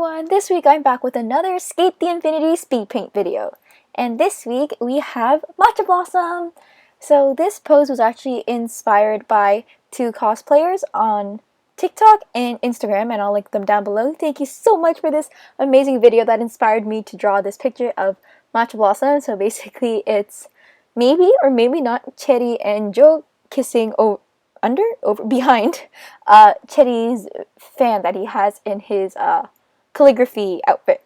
everyone, this week I'm back with another Skate the Infinity speed paint video. And this week we have Matcha Blossom! So this pose was actually inspired by two cosplayers on TikTok and Instagram, and I'll link them down below. Thank you so much for this amazing video that inspired me to draw this picture of Matcha Blossom. So basically it's maybe or maybe not Cherry and Joe kissing behind Cherry's fan that he has in his calligraphy outfit.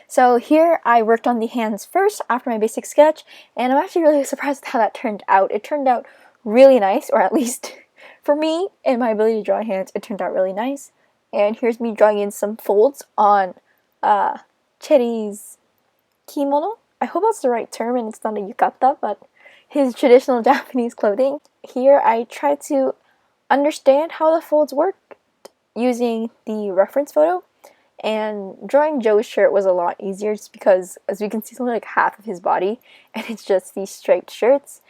So here I worked on the hands first after my basic sketch, and I'm actually really surprised at how that turned out. It turned out really nice, or at least for me and my ability to draw hands, it turned out really nice. And here's me drawing in some folds on Cherry's kimono. I hope that's the right term and it's not a yukata, but his traditional Japanese clothing. Here I try to understand how the folds work using the reference photo, and drawing Joe's shirt was a lot easier just because, as we can see, it's only like half of his body and it's just these striped shirts.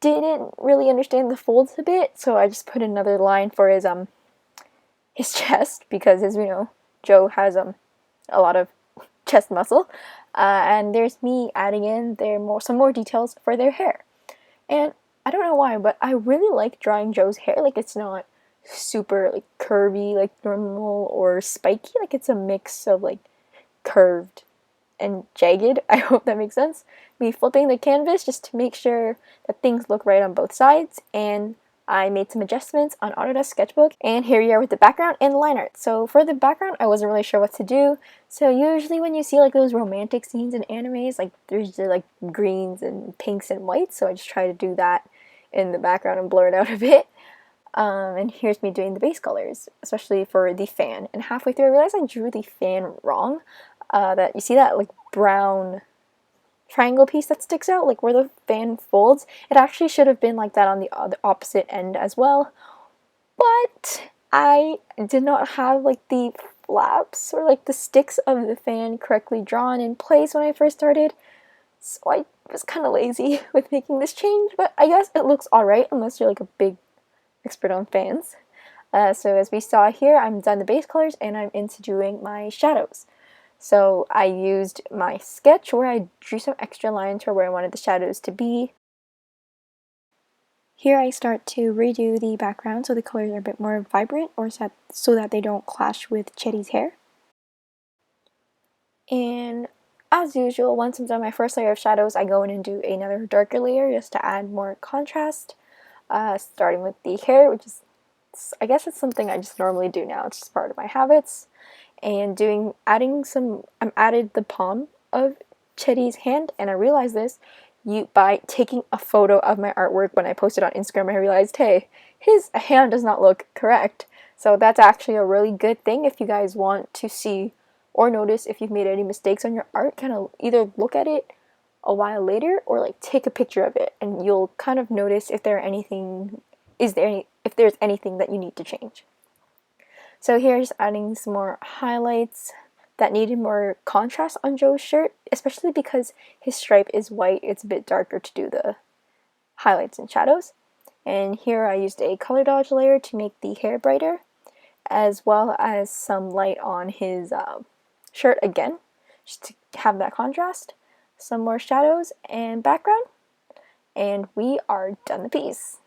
Didn't really understand the folds a bit, so I just put another line for his chest because, as we know, Joe has a lot of chest muscle. And there's me adding in some more details for their hair. And I don't know why, but I really like drawing Joe's hair. Like, it's not super like curvy like normal or spiky. Like, it's a mix of like curved and jagged. I hope that makes sense. Me flipping the canvas just to make sure that things look right on both sides, and I made some adjustments on Autodesk Sketchbook, and here we are with the background and the line art. So for the background, I wasn't really sure what to do. So usually when you see like those romantic scenes in animes, like there's usually like greens and pinks and whites, so I just try to do that in the background and blur it out a bit. And here's me doing the base colors, especially for the fan. And halfway through I realized I drew the fan wrong. That you see that like brown triangle piece that sticks out, like where the fan folds, it actually should have been like that on the opposite end as well, but I did not have like the flaps or like the sticks of the fan correctly drawn in place when I first started, so I was kind of lazy with making this change, but I guess it looks alright unless you're like a big expert on fans. So as we saw here, I'm done the base colors and I'm into doing my shadows. So I used my sketch where I drew some extra lines for where I wanted the shadows to be. Here I start to redo the background so the colors are a bit more vibrant, or so that they don't clash with Cherry's hair. And as usual, once I'm done my first layer of shadows, I go in and do another darker layer just to add more contrast. Starting with the hair, which is, I guess it's something I just normally do now, it's just part of my habits. And added the palm of Cherry's hand, and I realized this by taking a photo of my artwork when I posted on Instagram. I realized, hey, his hand does not look correct. So that's actually a really good thing if you guys want to see or notice if you've made any mistakes on your art. Kind of either look at it a while later or like take a picture of it, and you'll kind of notice if there's anything that you need to change. So here's adding some more highlights that needed more contrast on Joe's shirt, especially because his stripe is white. It's a bit darker to do the highlights and shadows. And here I used a color dodge layer to make the hair brighter, as well as some light on his shirt again, just to have that contrast. Some more shadows and background, and we are done the piece.